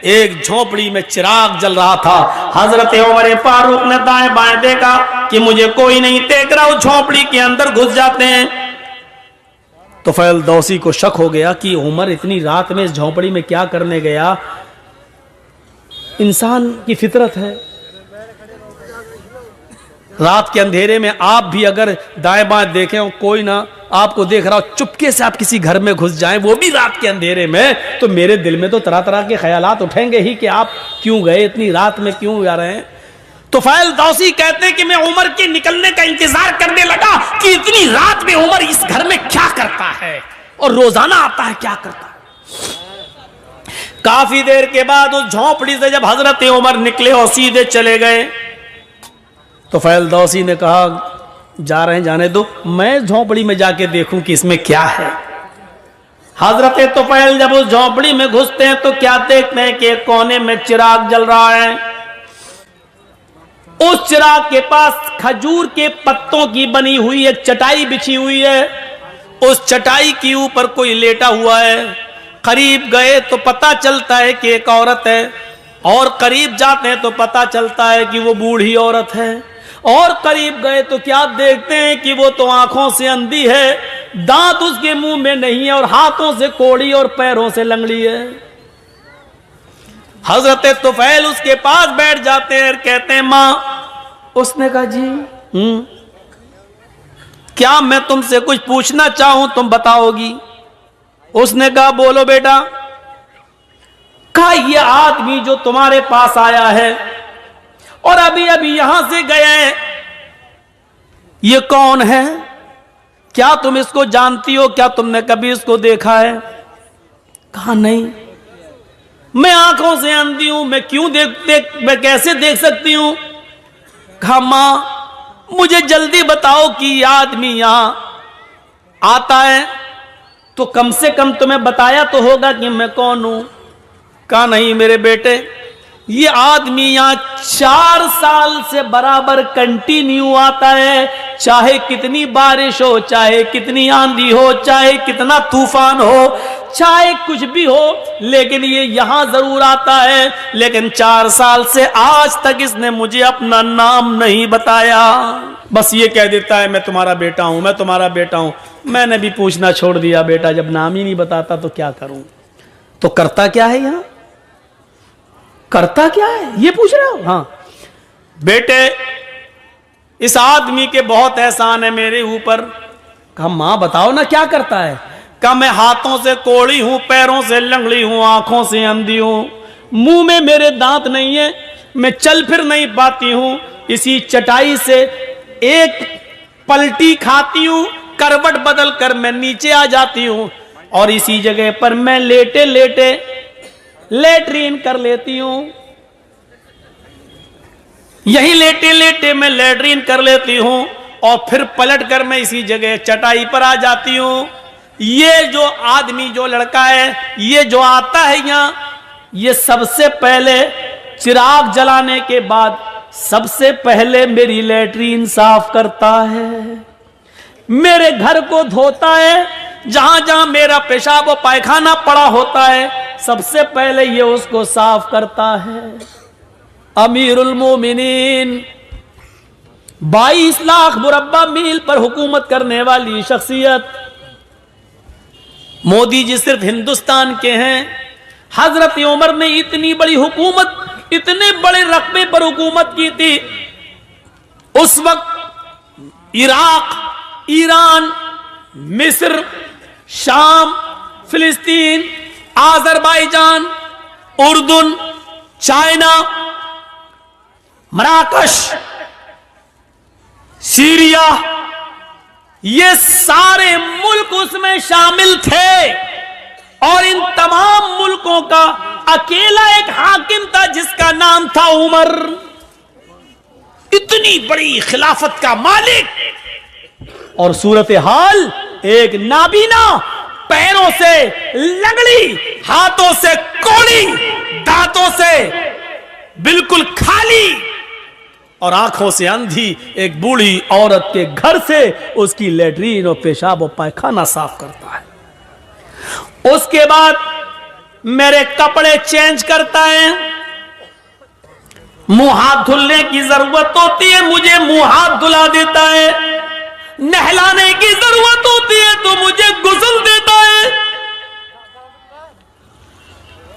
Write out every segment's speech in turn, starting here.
एक झोपड़ी में चिराग जल रहा था। हजरत उमर फारूक ने दाएं बाएं देखा कि मुझे कोई नहीं देख रहा, उस झोपड़ी के अंदर घुस जाते हैं। तुफैल दौसी को शक हो गया कि उमर इतनी रात में इस झोपड़ी में क्या करने गया। इंसान की फितरत है, रात के अंधेरे में आप भी अगर दाएं बाएं देखें और कोई ना आपको देख रहा हो, चुपके से आप किसी घर में घुस जाएं, वो भी रात के अंधेरे में, तो मेरे दिल में तो तरह तरह के ख्यालात उठेंगे ही कि आप क्यों गए, इतनी रात में क्यों जा रहे हैं। तुफैल दौसी कहते हैं कि मैं उमर के निकलने का इंतजार करने लगा कि इतनी रात में उमर इस घर में क्या करता है और रोजाना आता है क्या करता है। काफी देर के बाद उस झोपड़ी से जब हजरत उमर निकले और सीधे चले गए, तो तुफैल दौसी ने कहा जा रहे हैं जाने दो, मैं झोपड़ी में जाके देखूं कि इसमें क्या है। हजरत तुफैल जब उस झोपड़ी में घुसते हैं तो क्या देखते हैं कि कोने में चिराग जल रहा है। उस चिराग के पास खजूर के पत्तों की बनी हुई एक चटाई बिछी हुई है। उस चटाई के ऊपर कोई लेटा हुआ है। करीब गए तो पता चलता है कि एक औरत है, और करीब जाते हैं तो पता चलता है कि वो बूढ़ी औरत है, और करीब गए तो क्या देखते हैं कि वो तो आंखों से अंधी है, दांत उसके मुंह में नहीं है, और हाथों से कोड़ी और पैरों से लंगड़ी है। हजरत तुफैल उसके पास बैठ जाते हैं और कहते हैं मां। उसने कहा जी क्या मैं तुमसे कुछ पूछना चाहूं तुम बताओगी। उसने कहा बोलो बेटा। कहा ये आदमी जो तुम्हारे पास आया है और अभी अभी यहां से गया है, ये कौन है, क्या तुम इसको जानती हो, क्या तुमने कभी इसको देखा है। कहा नहीं, मैं आंखों से अंधी हूं, मैं क्यों मैं कैसे देख सकती हूं। कहा मां मुझे जल्दी बताओ कि ये आदमी यहां आता है तो कम से कम तुम्हें बताया तो होगा कि मैं कौन हूं। कहा नहीं मेरे बेटे, ये आदमी यहां 4 साल से बराबर कंटिन्यू आता है, चाहे कितनी बारिश हो, चाहे कितनी आंधी हो, चाहे कितना तूफान हो, चाहे कुछ भी हो, लेकिन ये यहां जरूर आता है। लेकिन 4 साल से आज तक इसने मुझे अपना नाम नहीं बताया, बस ये कह देता है मैं तुम्हारा बेटा हूं, मैं तुम्हारा बेटा हूं। मैंने भी पूछना छोड़ दिया बेटा, जब नाम ही नहीं बताता तो क्या करूं। तो करता क्या है यहां, करता क्या है ये पूछ रहे हो। हाँ बेटे, इस आदमी के बहुत एहसान है मेरे ऊपर। कहा मां बताओ ना क्या करता है। कहा मैं हाथों से कोड़ी हूं, पैरों से लंगड़ी हूं, आंखों से अंधी हूं, मुंह में मेरे दांत नहीं है, मैं चल फिर नहीं पाती हूं, इसी चटाई से एक पलटी खाती हूं, करवट बदल कर मैं नीचे आ जाती हूं, और इसी जगह पर मैं लेटे लेटे लेटरीन कर लेती हूं, यही लेटे लेटे मैं लेटरीन कर लेती हूं, और फिर पलट कर मैं इसी जगह चटाई पर आ जाती हूं। ये जो आदमी, जो लड़का है, ये जो आता है यहां, ये सबसे पहले चिराग जलाने के बाद सबसे पहले मेरी लेटरीन साफ करता है, मेरे घर को धोता है, जहां जहां मेरा पेशाब और पायखाना पड़ा होता है सबसे पहले ये उसको साफ करता है। अमीरुल मोमिनीन, 22 लाख मुरब्बा मील पर हुकूमत करने वाली शख्सियत। मोदी जी सिर्फ हिंदुस्तान के हैं, हजरत उमर ने इतनी बड़ी हुकूमत, इतने बड़े रकबे पर हुकूमत की थी। उस वक्त इराक, ईरान, मिस्र, शाम, फिलिस्तीन, आजरबाईजान, उर्दुन, चाइना, मराकश, सीरिया, ये सारे मुल्क उसमें शामिल थे, और इन तमाम मुल्कों का अकेला एक हाकिम था जिसका नाम था उमर। इतनी बड़ी खिलाफत का मालिक, और सूरत हाल एक नाबीना, पैरों से लंगड़ी, हाथों से कोड़ी, दांतों से बिल्कुल खाली और आंखों से अंधी एक बूढ़ी औरत के घर से उसकी लेटरीन और पेशाब और पायखाना साफ करता है। उसके बाद मेरे कपड़े चेंज करता है, मुंह हाथ धुलने की जरूरत होती है मुझे मुंह हाथ धुला देता है, नहलाने की जरूरत होती है तो मुझे गुस्ल देता है,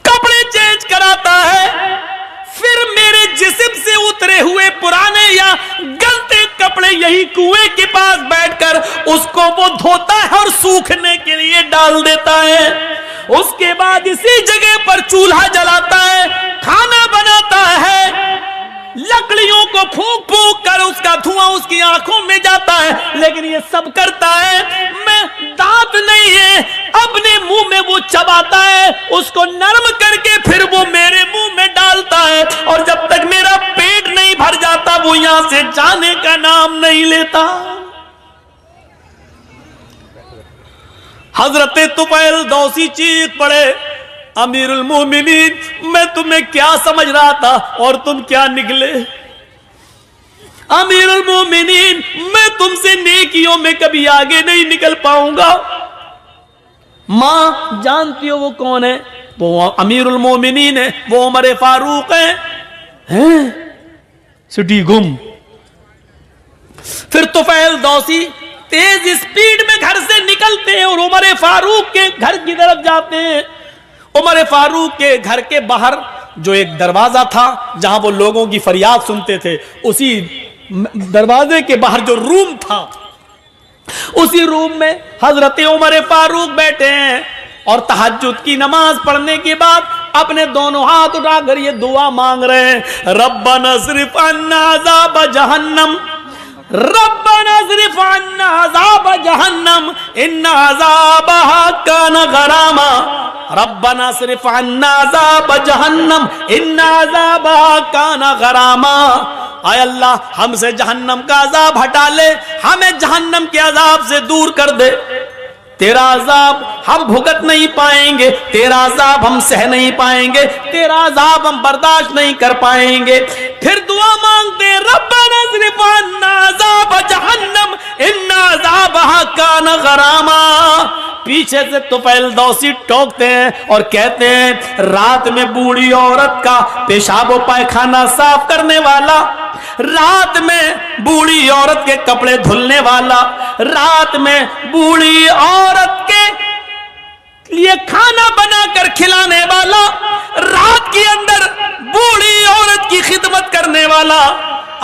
कपड़े चेंज कराता है, फिर मेरे जिस्म से उतरे हुए पुराने या गलते कपड़े यही कुएं के पास बैठकर उसको वो धोता है और सूखने के लिए डाल देता है। उसके बाद इसी जगह पर चूल्हा जलाता है, खाना बनाता है, लकड़ियों को फूंक फूंक कर उसका धुआं उसकी आंखों में जाता है, लेकिन ये सब करता है। मैं दांत नहीं है, अपने मुंह में वो चबाता है, उसको नरम करके फिर वो मेरे मुंह में डालता है, और जब तक मेरा पेट नहीं भर जाता वो यहां से जाने का नाम नहीं लेता। हजरत तुफैल दौसी चीख पड़े, अमीरुल मोमिनीन मैं तुम्हें क्या समझ रहा था और तुम क्या निकले। अमीरुल मोमिनीन मैं तुमसे नेकियों में कभी आगे नहीं निकल पाऊंगा। मां जानती हो वो कौन है? वो अमीरुल मोमिनीन है, वो उमर फारूक हैं? सिटी गुम। फिर तुफैल दौसी तेज स्पीड में घर से निकलते हैं और उमर फारूक के घर की तरफ जाते हैं। उमर फारूक के घर के बाहर जो एक दरवाजा था जहां वो लोगों की फरियाद सुनते थे, उसी दरवाजे के बाहर जो रूम था, उसी रूम में हजरत उमर फारूक बैठे हैं और तहज्जुद की नमाज पढ़ने के बाद अपने दोनों हाथ उठाकर ये दुआ मांग रहे हैं, रब्बना सिर्फ अन्ना अज़ाब जहन्नम, रब्बना सिर्फ अन्ना अज़ाब जहन्नम इन्ना अज़ाबहा कान गरामा, रब्बना सिर्फ अन्ना अज़ाब जहन्नम इन्ना अज़ाबहा कान गरामा। आय अल्लाह हमसे जहन्नम का अजाब हटा ले, हमें जहन्नम के अजाब से दूर कर दे। तेरा अजाब हम भुगत नहीं पाएंगे, तेरा अजाब हम सह नहीं पाएंगे, तेरा अजाब हम बर्दाश्त नहीं कर पाएंगे। फिर दुआ मांगते रब्बना सिर्फ अन्ना अज़ाब जहन्नम इन्ना अज़ाबहा कान गरामा। पीछे से तुफैल दौसी टोकते हैं और कहते हैं, रात में बूढ़ी औरत का पेशाब व पायखाना साफ करने वाला, रात में बूढ़ी औरत के कपड़े धुलने वाला, रात में बूढ़ी औरत के लिए खाना बनाकर खिलाने वाला, रात के अंदर बूढ़ी औरत की खिदमत करने वाला।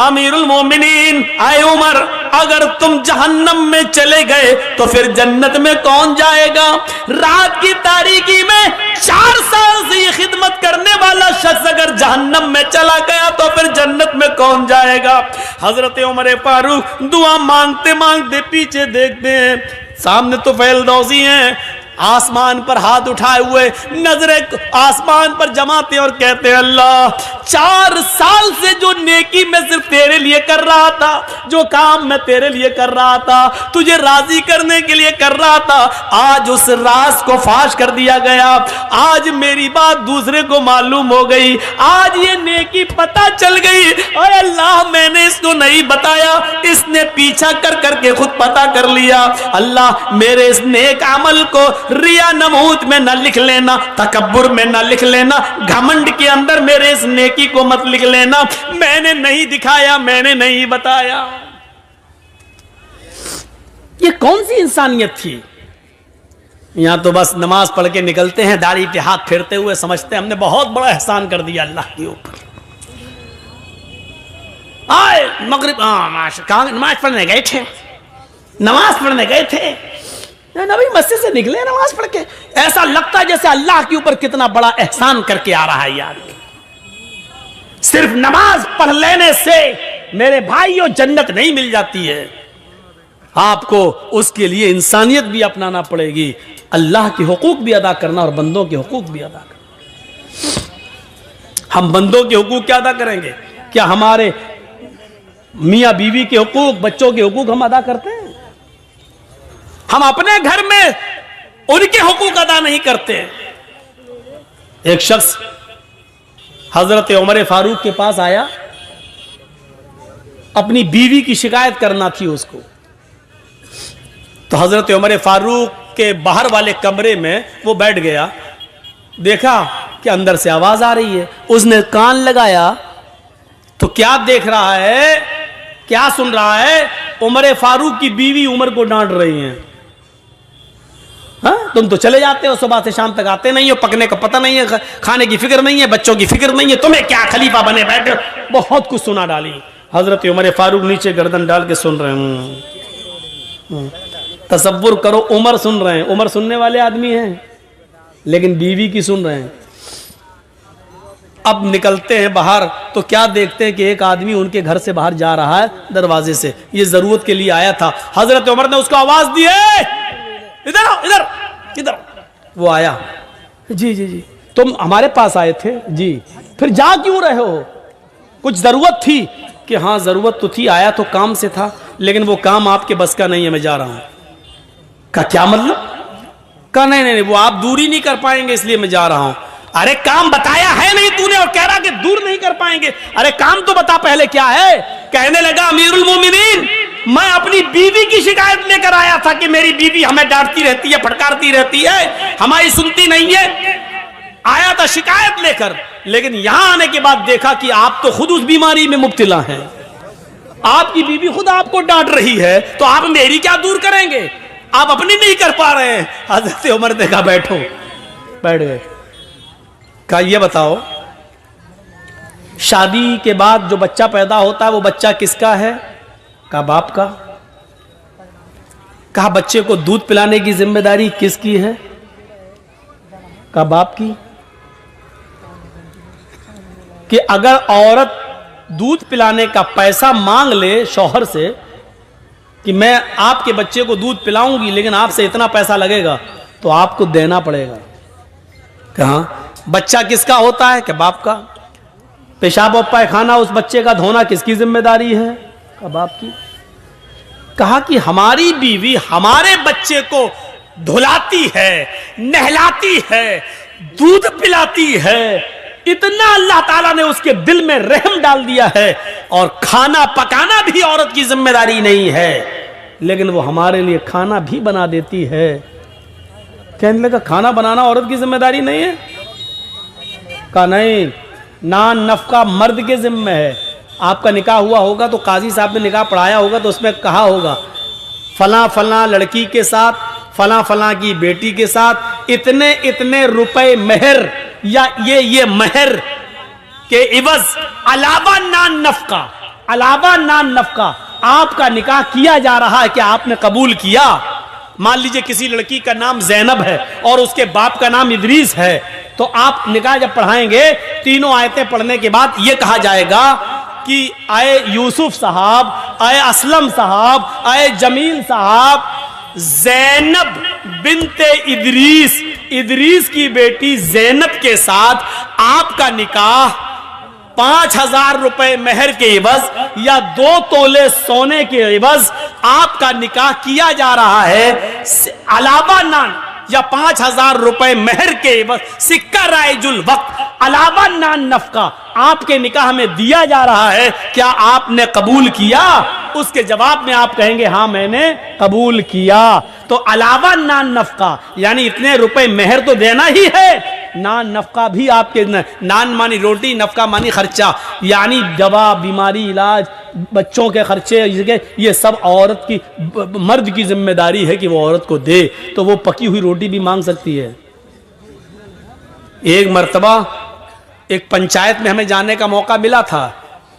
अमीरुल मोमिनीन आए उमर, अगर तुम जहन्नम में चले गए तो फिर जन्नत में कौन जाएगा? रात की तारीकी में 4 साल से ये खिदमत करने वाला शख्स अगर जहन्नम में चला गया तो फिर जन्नत में कौन जाएगा? हजरत उमर फारूक दुआ मांगते मांगते पीछे देखते हैं, सामने तुफैल दौसी हैं, आसमान पर हाथ उठाए हुए नजरें आसमान पर जमाते और कहते हैं, अल्लाह 4 साल से जो नेकी मैं सिर्फ तेरे लिए कर रहा था, जो काम मैं तेरे लिए कर रहा था, तुझे राजी करने के लिए कर रहा था, आज उस राज को फाश कर दिया गया, आज मेरी बात दूसरे को मालूम हो गई, आज ये नेकी पता चल गई। और अल्लाह मैंने इसको नहीं बताया, इसने पीछा कर करके खुद पता कर लिया। अल्लाह मेरे इस नेक अमल को रिया नमूत में न लिख लेना, तकब्बुर में न लिख लेना, घमंड के अंदर मेरे इस नेकी को मत लिख लेना। मैंने नहीं दिखाया, मैंने नहीं बताया। ये कौन सी इंसानियत थी? यहां तो बस नमाज पढ़ के निकलते हैं, दाढ़ी पे हाथ फेरते हुए समझते हैं हमने बहुत बड़ा एहसान कर दिया अल्लाह के ऊपर। आए मगरिब नमाज पढ़ने गए थे, नमाज पढ़ने गए थे, नबी मस्जिद से निकले नमाज पढ़ के, ऐसा लगता है जैसे अल्लाह के ऊपर कितना बड़ा एहसान करके आ रहा है यार। सिर्फ नमाज पढ़ लेने से मेरे भाइयों जन्नत नहीं मिल जाती है, आपको उसके लिए इंसानियत भी अपनाना पड़ेगी, अल्लाह के हुकूक भी अदा करना और बंदों के हुकूक भी अदा करना। हम बंदों के हुकूक क्या अदा करेंगे? क्या हमारे मियाँ बीवी के हुकूक, बच्चों के हुकूक हम अदा करते हैं? हम अपने घर में उनके हुकूक अदा नहीं करते। एक शख्स हजरत उमर फारूक के पास आया, अपनी बीवी की शिकायत करना थी उसको। तो हजरत उमर फारूक के बाहर वाले कमरे में वो बैठ गया देखा कि अंदर से आवाज आ रही है। उसने कान लगाया तो क्या देख रहा है, क्या सुन रहा है? उमर फारूक की बीवी उमर को डांट रही है। हाँ, तुम तो चले जाते हो, सुबह से शाम तक आते नहीं हो, पकने का पता नहीं है, खाने की फिक्र नहीं है, बच्चों की फिक्र नहीं है, तुम्हें क्या खलीफा बने बैठे। बहुत कुछ सुना डाली। हजरत उमर फारूक नीचे गर्दन डाल के सुन रहे हैं। तसव्वुर करो, उमर सुन रहे हैं। उमर सुनने वाले आदमी हैं, लेकिन बीवी की सुन रहे हैं। अब निकलते हैं बाहर तो क्या देखते हैं कि एक आदमी उनके घर से बाहर जा रहा है दरवाजे से। ये जरूरत के लिए आया था। हजरत उमर ने उसको आवाज दी, इधर आओ, इधर इधर। वो आया, जी जी जी, तुम हमारे पास आए थे जी, फिर जा क्यों रहे हो? कुछ जरूरत थी? कि हाँ जरूरत तो थी, आया तो काम से था, लेकिन वो काम आपके बस का नहीं है, मैं जा रहा हूं। का क्या मतलब? का नहीं नहीं, वो आप दूरी नहीं कर पाएंगे इसलिए मैं जा रहा हूं। अरे काम बताया है नहीं तूने और कह रहा कि दूर नहीं कर पाएंगे। अरे काम तो बता पहले क्या है। कहने लगा, अमीरुल मोमिनीन, मैं अपनी बीवी की शिकायत लेकर आया था कि मेरी बीवी हमें डांटती रहती है, फटकारती रहती है, हमारी सुनती नहीं है। आया था शिकायत लेकर, लेकिन यहां आने के बाद देखा कि आप तो खुद उस बीमारी में मुब्तला हैं। आपकी बीवी खुद आपको डांट रही है, तो आप मेरी क्या दूर करेंगे? आप अपनी नहीं कर पा रहे हैं। हजरत उमर ने कहा बैठो, बैठ गए। कहा ये बताओ, शादी के बाद जो बच्चा पैदा होता है वो बच्चा किसका है? कहा बाप का। कहा बच्चे को दूध पिलाने की जिम्मेदारी किसकी है? कहा बाप की। कि अगर औरत दूध पिलाने का पैसा मांग ले शौहर से कि मैं आपके बच्चे को दूध पिलाऊंगी लेकिन आपसे इतना पैसा लगेगा, तो आपको देना पड़ेगा। कहा बच्चा किसका होता है? कि बाप का। पेशाब और पैखाना उस बच्चे का धोना किसकी जिम्मेदारी है? का बाप की। कहा कि हमारी बीवी हमारे बच्चे को धुलाती है, नहलाती है, दूध पिलाती है, इतना अल्लाह ताला ने उसके दिल में रहम डाल दिया है, और खाना पकाना भी औरत की जिम्मेदारी नहीं है, लेकिन वो हमारे लिए खाना भी बना देती है। कहने लगा खाना बनाना औरत की जिम्मेदारी नहीं है? कहा नहीं, नान नफका मर्द के जिम्मे है। आपका निकाह हुआ होगा तो काजी साहब ने निकाह पढ़ाया होगा तो उसमें कहा होगा फला फला लड़की के साथ, फला फला की बेटी के साथ इतने इतने रुपए मेहर, या ये मेहर के इवज अलावा नान नफका, अलावा नान नफका आपका निकाह किया जा रहा है कि आपने कबूल किया। मान लीजिए किसी लड़की का नाम जैनब है और उसके बाप का नाम इदरीस है, तो आप निकाह जब पढ़ाएंगे, तीनों आयतें पढ़ने के बाद यह कहा जाएगा कि आए यूसुफ साहब, आए असलम साहब, आए जमील साहब, जैनब बिनते इदरीस, इदरीस की बेटी जैनब के साथ आपका निकाह 5,000 रुपए मेहर के एवज या 2 तोले सोने के एवज आपका निकाह किया जा रहा है। अलावा नान या 5,000 रुपए मेहर के एवज सिक्का राइजुल वक्त अलावा नान नफका आपके निकाह में दिया जा रहा है। क्या आपने कबूल किया? उसके जवाब में आप कहेंगे हाँ मैंने कबूल किया। तो अलावा नान नफका यानी इतने रुपए मेहर तो देना ही है, नान नफका भी आपके, नान मानी रोटी, नफका मानी खर्चा, यानी दवा, बीमारी, इलाज, बच्चों के खर्चे, ये सब औरत की, मर्द की जिम्मेदारी है कि वो औरत को दे। तो वो पकी हुई रोटी भी मांग सकती है। एक मर्तबा एक पंचायत में हमें जाने का मौका मिला था,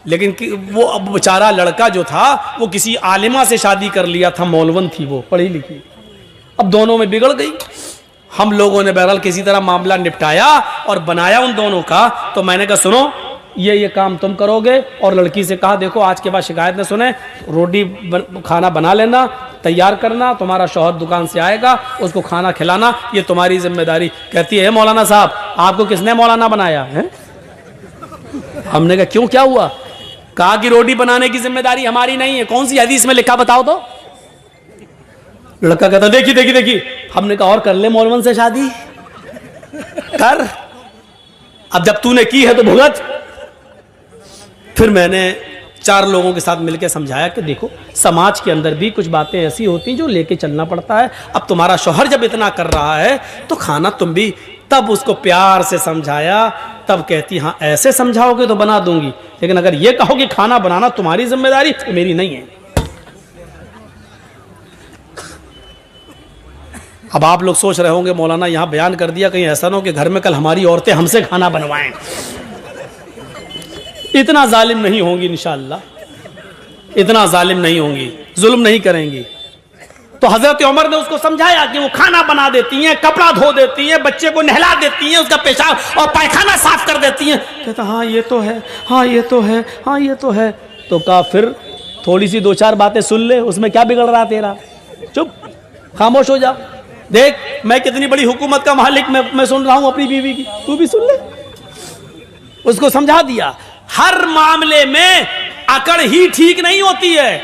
लेकिन वो अब बेचारा लड़का जो था वो किसी आलिमा से शादी कर लिया था, मौलवन थी वो, पढ़ी लिखी। अब दोनों में बिगड़ गई। हम लोगों ने बहरहाल किसी तरह मामला निपटाया और बनाया उन दोनों का। तो मैंने कहा सुनो ये काम तुम करोगे, और लड़की से कहा देखो आज के बाद शिकायत न सुने, रोटी खाना बना लेना, तैयार करना, तुम्हारा शौहर दुकान से आएगा, उसको खाना खिलाना, ये तुम्हारी जिम्मेदारी। कहती है मौलाना साहब आपको किसने मौलाना बनाया है? हमने कहा क्यों, क्या हुआ? कहा कि रोटी बनाने की जिम्मेदारी हमारी नहीं है। कौन सी हदीस में लिखा बताओ तो? लड़का कहता देखी देखी देखी। हमने कहा और कर ले मौलवन से शादी कर, अब जब तूने की है तो भुगत। फिर मैंने 4 लोगों के साथ मिलकर समझाया कि देखो समाज के अंदर भी कुछ बातें ऐसी होती जो लेके चलना पड़ता है। अब तुम्हारा शौहर जब इतना कर रहा है तो खाना तुम भी तब उसको प्यार से समझाया, तब कहती हाँ ऐसे समझाओगे तो बना दूंगी, लेकिन अगर ये कहो कि खाना बनाना तुम्हारी जिम्मेदारी, मेरी नहीं है। अब आप लोग सोच रहे होंगे मौलाना यहां बयान कर दिया, कहीं ऐसा ना हो कि घर में कल हमारी औरतें हमसे खाना बनवाएं। इतना जालिम नहीं होंगी इंशाअल्लाह, इतना जालिम नहीं होंगी, जुल्म नहीं करेंगी। तो हजरत उमर ने उसको समझाया कि वो खाना बना देती हैं, कपड़ा धो देती हैं, बच्चे को नहला देती हैं, उसका पेशाब और पायखाना साफ कर देती हैं। कहता हाँ ये तो है, हाँ ये तो है, हाँ ये तो है। तो कहा फिर थोड़ी सी दो चार बातें सुन ले, उसमें क्या बिगड़ रहा तेरा, चुप खामोश हो जा। देख मैं कितनी बड़ी हुकूमत का मालिक, मैं सुन रहा हूं अपनी बीवी की, तू भी सुन ले। उसको समझा दिया हर मामले में अकड़ ही ठीक नहीं होती है,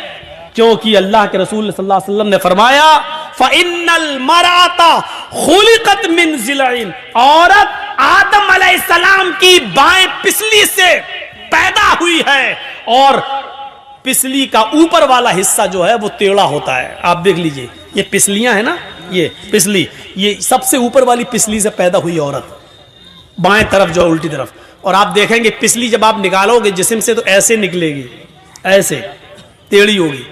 क्योंकि अल्लाह के रसूल सल्लल्लाहु अलैहि वसल्लम ने फरमाया फ़इन्नल मराता खुलिकत मिन ज़िलइन, औरत आदम अलैहिस्सलाम की बाएं पिसली से पैदा हुई है, और पिसली का ऊपर वाला हिस्सा जो है वो टेढ़ा होता है। आप देख लीजिए ये पिसलियां है ना, ये पिसली, ये सबसे ऊपर वाली पिसली से पैदा हुई औरत, बाएं तरफ जो उल्टी तरफ। और आप देखेंगे पिसली जब आप निकालोगे जिस्म से तो ऐसे निकलेगी, ऐसे टेढ़ी होगी।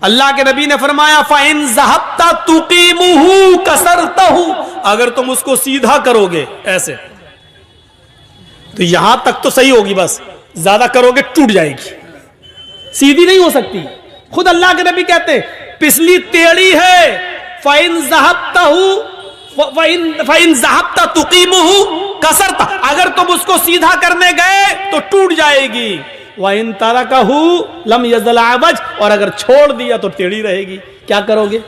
अल्लाह के नबी ने फरमाया फ़इन ज़हबता तुक़ीमुहु कसरतहु, अगर तुम उसको सीधा करोगे ऐसे तो यहां तक तो सही होगी, बस ज्यादा करोगे टूट जाएगी, सीधी नहीं हो सकती। खुद अल्लाह के नबी कहते पिसली टेढ़ी है, फ़इन ज़हबता तुक़ीमुहु कसरता, अगर तुम उसको सीधा करने गए तो टूट जाएगी। वइन तरकहु लम यज़ल अवज, और अगर छोड़ दिया तो टेढ़ी रहेगी। क्या करोगे,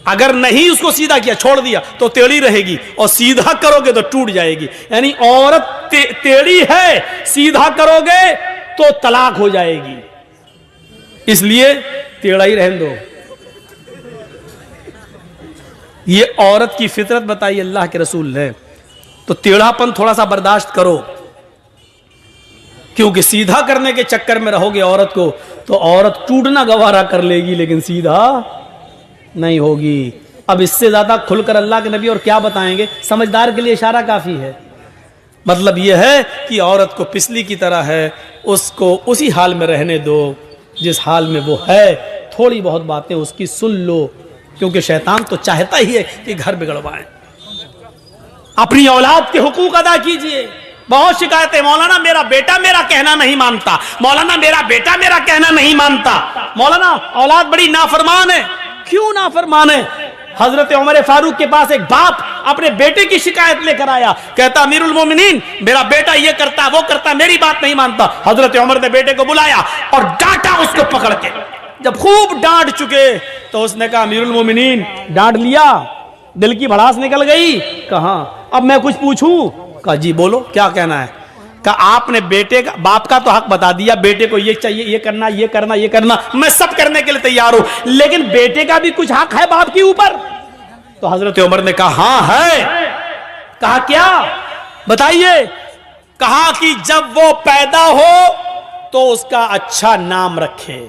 अगर नहीं उसको सीधा किया छोड़ दिया तो टेढ़ी रहेगी, और सीधा करोगे तो टूट जाएगी। यानी औरत टेढ़ी है, सीधा करोगे तो तलाक हो जाएगी, इसलिए टेढ़ा ही रहने दो। ये औरत की फितरत बताई अल्लाह के रसूल ने। तो टेढ़ापन थोड़ा सा बर्दाश्त करो, क्योंकि सीधा करने के चक्कर में रहोगे औरत को तो औरत टूटना गवारा कर लेगी, लेकिन सीधा नहीं होगी। अब इससे ज्यादा खुलकर अल्लाह के नबी और क्या बताएंगे, समझदार के लिए इशारा काफी है। मतलब यह है कि औरत को पिसली की तरह है, उसको उसी हाल में रहने दो जिस हाल में वो है। थोड़ी बहुत बातें उसकी सुन लो, क्योंकि शैतान तो चाहता ही है कि घर बिगड़वाएं। अपनी औलाद के हुकूक अदा कीजिए। बहुत शिकायतें, मौलाना मेरा बेटा मेरा कहना नहीं मानता, मौलाना मेरा बेटा मेरा कहना नहीं मानता, मौलाना औलाद बड़ी नाफरमान है। क्यों नाफरमान है? हजरत उमर फारूक के पास एक बाप अपने बेटे की शिकायत लेकर आया, कहता अमीरुल मोमिनीन मेरा बेटा ये करता वो करता, मेरी बात नहीं मानता। हजरत उमर ने बेटे को बुलाया और डांटा उसको पकड़ के। जब खूब डांट चुके तो उसने कहा अमीरुल मोमिनीन, डांट लिया, दिल की भड़ास निकल गई, कहा अब मैं कुछ पूछूं? कहा जी बोलो, क्या कहना है? कहा आपने बेटे का, बाप का तो हक बता दिया, बेटे को ये चाहिए, ये करना, ये करना, ये करना, मैं सब करने के लिए तैयार हूं, लेकिन बेटे का भी कुछ हक है बाप के ऊपर। तो हजरत उमर ने कहा हाँ है। कहा क्या, बताइए? कहा कि जब वो पैदा हो तो उसका अच्छा नाम रखे।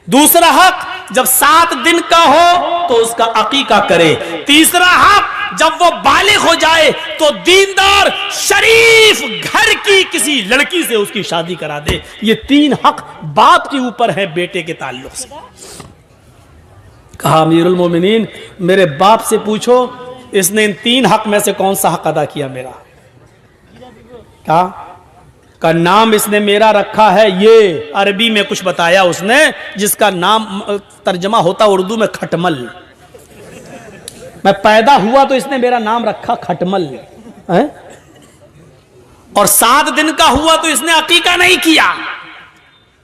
दूसरा हक, जब 7 दिन का हो तो उसका अकीका करे। तीसरा हक, जब वो बालिग हो जाए तो दीनदार शरीफ घर की किसी लड़की से उसकी शादी करा दे। ये 3 हक बाप के ऊपर है बेटे के ताल्लुक से। कहा अमीरुल मोमिनीन मेरे बाप से पूछो, इसने इन 3 हक में से कौन सा हक अदा किया मेरा? का नाम इसने मेरा रखा है, ये अरबी में कुछ बताया उसने, जिसका नाम तर्जमा होता उर्दू में खटमल। मैं पैदा हुआ तो इसने मेरा नाम रखा खटमल है? और 7 दिन का हुआ तो इसने अकीका नहीं किया,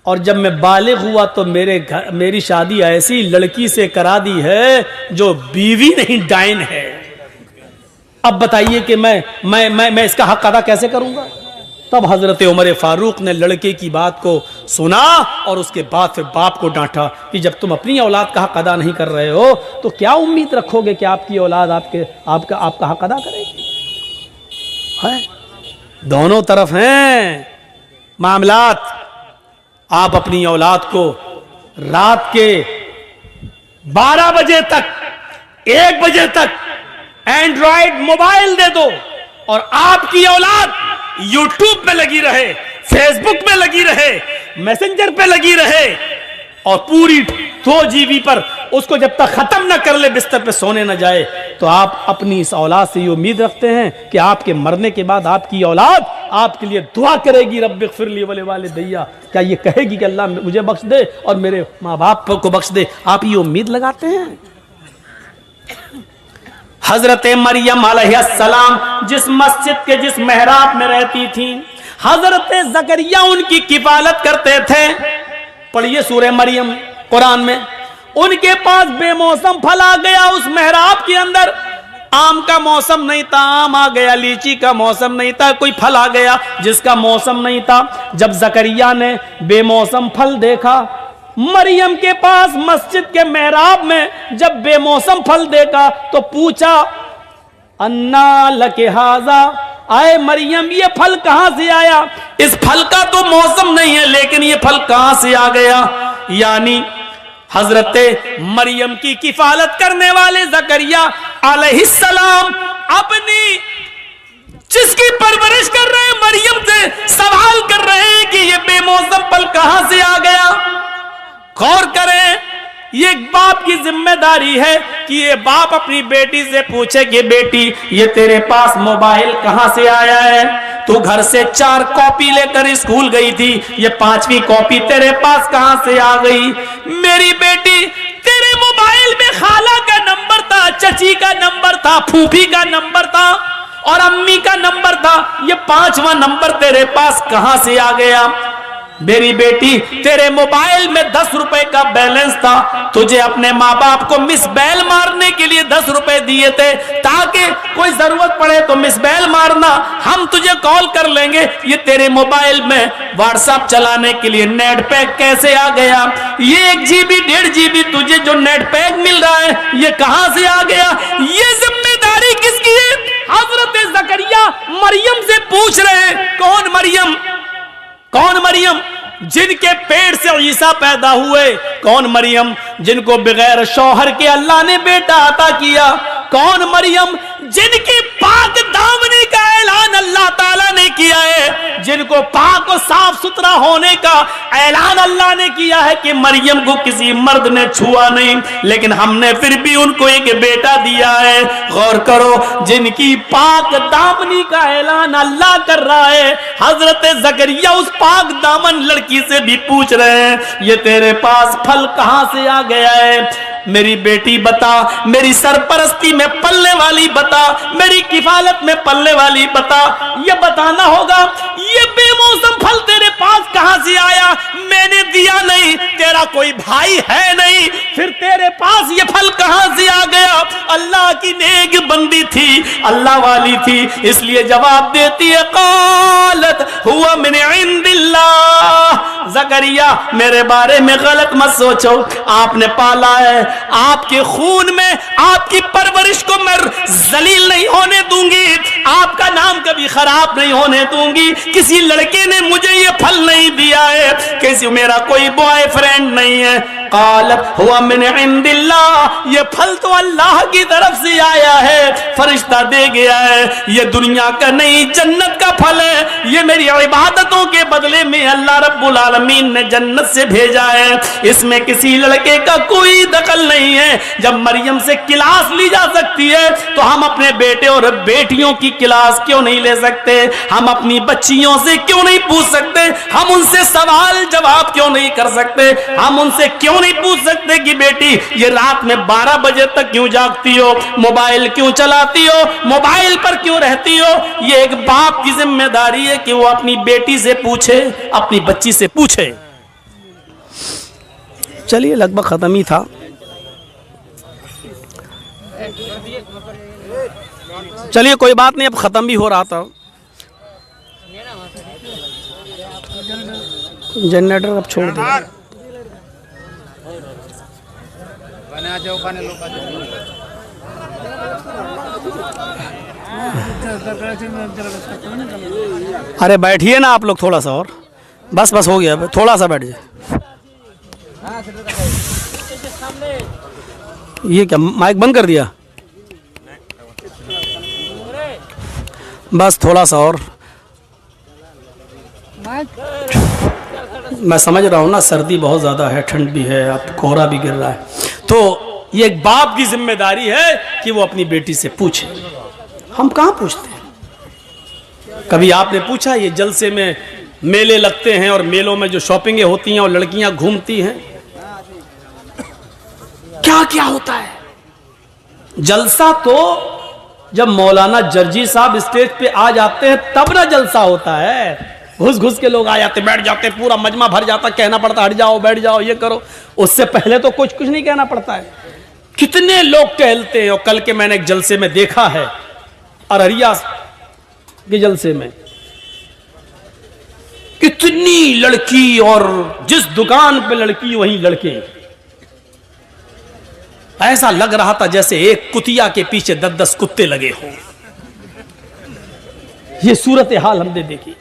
और जब मैं बालिग हुआ तो मेरी शादी ऐसी लड़की से करा दी है जो बीवी नहीं डायन है। अब बताइए कि मैं इसका हक अदा कैसे करूंगा? तब हजरत उमर फारूक ने लड़के की बात को सुना और उसके बाद फिर बाप को डांटा कि जब तुम अपनी औलाद का हक अदा नहीं कर रहे हो तो क्या उम्मीद रखोगे कि आपकी औलाद आपका हक अदा करेगी? है, दोनों तरफ हैं मामलात। आप अपनी औलाद को रात के 12 बजे तक, 1 बजे तक एंड्रॉइड मोबाइल दे दो और आपकी औलाद यूट्यूब पे लगी रहे, फेसबुक पे लगी रहे, मैसेंजर पे लगी रहे और पूरी 2 GB पर उसको जब तक खत्म ना कर ले, बिस्तर पे सोने ना जाए, तो आप अपनी इस औलाद से ये उम्मीद रखते हैं कि आपके मरने के बाद आपकी औलाद आपके लिए दुआ करेगी, रब्बिग़फिरली व लिवालिदैया। क्या ये कहेगी कि अल्लाह मुझे बख्श दे और मेरे माँ बाप को बख्श दे? आप ये उम्मीद लगाते हैं? हजरत मरियम अलैहिस्सलाम जिस मस्जिद के जिस मेहराब में रहती थी, हजरत ज़करिया उनकी किफालत करते थे। पढ़िए सूरह मरियम कुरान में। उनके पास बेमौसम फल आ गया उस मेहराब के अंदर। आम का मौसम नहीं था, आम आ गया। लीची का मौसम नहीं था, कोई फल आ गया जिसका मौसम नहीं था। जब ज़करिया ने बेमौसम फल देखा, मरियम के पास मस्जिद के मेहराब में जब बेमौसम फल देखा तो पूछा, अन्ना लके हाजा, आए मरियम ये फल कहां से आया? इस फल का तो मौसम नहीं है, लेकिन ये फल कहां से आ गया? यानी हजरत मरियम की किफालत करने वाले ज़करिया अलैहिस्सलाम अपनी जिसकी परवरिश कर रहे हैं मरियम से सवाल कर रहे हैं कि ये बेमौसम फल कहां से आ गया। गौर करें, ये एक बाप की जिम्मेदारी है कि ये बाप अपनी बेटी से पूछे कि बेटी ये तेरे पास मोबाइल कहां से आया है? तू घर से 4 कॉपी लेकर स्कूल गई थी, ये 5वीं कॉपी तेरे पास कहां से आ गई? मेरी बेटी तेरे मोबाइल में खाला का नंबर था, चची का नंबर था, फूफी का नंबर था और अम्मी का नंबर था, ये 5वां नंबर तेरे पास कहां से आ गया? मेरी बेटी तेरे मोबाइल में 10 रुपए का बैलेंस था, तुझे अपने माँ बाप को मिस बैल मारने के लिए 10 रुपए दिए थे ताकि कोई जरूरत पड़े तो मिस बैल मारना, हम तुझे कॉल कर लेंगे। ये तेरे मोबाइल में व्हाट्सएप चलाने के लिए नेट पैक कैसे आ गया? ये 1 GB 1.5 GB तुझे जो नेट पैक मिल रहा है ये कहां से आ गया? ये जिम्मेदारी किसकी है? हजरत ज़करिया मरियम से पूछ रहे हैं। कौन मरियम? कौन मरियम? जिनके पेट से ईसा पैदा हुए। कौन मरियम? जिनको बगैर शौहर के अल्लाह ने बेटा अता किया। कौन मरियम? जिनकी पाक दामनी का ऐलान अल्लाह ताला ने किया है, जिनको पाक और साफ सुथरा होने का ऐलान अल्लाह ने किया है कि मरियम को किसी मर्द ने छुआ नहीं, लेकिन हमने फिर भी उनको एक बेटा दिया है। गौर करो, जिनकी पाक दामनी का ऐलान अल्लाह कर रहा है, हजरत ज़करिया उस पाक दामन लड़की से भी पूछ रहे हैं, ये तेरे पास फल कहां से आ गया है? मेरी बेटी बता, मेरी सरपरस्ती में पलने वाली बता, मेरी किफालत में पलने वाली बता। ये बताना होगा, ये बेमौसम फल तेरे पास कहां से आया? मैंने दिया नहीं, तेरा कोई भाई है नहीं, फिर तेरे पास ये फल कहां से आ गया? अल्लाह की नेक बंदी थी, अल्लाह वाली थी, इसलिए जवाब देती है, क़ालत हुआ मिन इंदिल्लाह। ज़करिया मेरे बारे में गलत मत सोचो, आपने पाला है, आपके खून में आपकी परवरिश को मैं जलील नहीं होने दूंगी, आपका नाम कभी खराब नहीं होने दूंगी। किसी लड़के ने मुझे ये फल नहीं दिया है, किसी मेरा कोई बॉयफ्रेंड नहीं है। क़ालत हुआ मिन इंदिल्लाह, ये फल तो अल्लाह की तरफ से आया है, फरिश्ता दे गया है, ये दुनिया का नहीं जन्नत का फल है, ये मेरी इबादतों के बदले में अल्लाह रब्बुल आलमीन ने जन्नत से भेजा है, इसमें किसी लड़के का कोई दखल नहीं है। जब मरियम से क्लास ली जा सकती है तो हम अपने बेटे और बेटियों की क्लास क्यों नहीं ले सकते? हम अपनी बच्चियों से क्यों नहीं पूछ सकते? हम उनसे सवाल जवाब क्यों नहीं कर सकते? हम उनसे क्यों नहीं पूछ सकते कि बेटी ये रात में 12 बजे तक क्यों जागती हो, मोबाइल क्यों चलाती हो, मोबाइल पर क्यों रहती हो? ये एक बाप की जिम्मेदारी है कि वो अपनी बेटी से पूछे, अपनी बच्ची से पूछे। चलिए लगभग खत्म ही था। चलिए कोई बात नहीं, अब खत्म भी हो रहा था। जनरेटर अब छोड़ दो। अरे बैठिए ना आप लोग थोड़ा सा और, बस बस हो गया, थोड़ा सा बैठ जाए। ये क्या माइक बंद कर दिया? बस थोड़ा सा और, मैं समझ रहा हूँ ना, सर्दी बहुत ज़्यादा है, ठंड भी है, अब कोहरा भी गिर रहा है, तो ये एक बाप की जिम्मेदारी है कि वो अपनी बेटी से पूछे। हम कहाँ पूछते हैं? कभी आपने पूछा ये जलसे में मेले लगते हैं और मेलों में जो शॉपिंगें होती हैं और लड़कियां घूमती हैं, क्या क्या होता है? जलसा तो जब मौलाना जर्जी साहब स्टेज पे आ जाते हैं तब ना जलसा होता है। घुस घुस के लोग आ जाते, बैठ जाते, पूरा मजमा भर जाता, कहना पड़ता हट जाओ, बैठ जाओ, ये करो। उससे पहले तो कुछ नहीं कहना पड़ता है। कितने लोग टहलते हैं। और कल के मैंने एक जलसे में देखा है, अररिया के जलसे में कितनी लड़की, और जिस दुकान पे लड़की वहीं लड़के। ऐसा लग रहा था जैसे एक कुतिया के पीछे 10-10 कुत्ते लगे हों। ये सूरत हाल हमने देखी।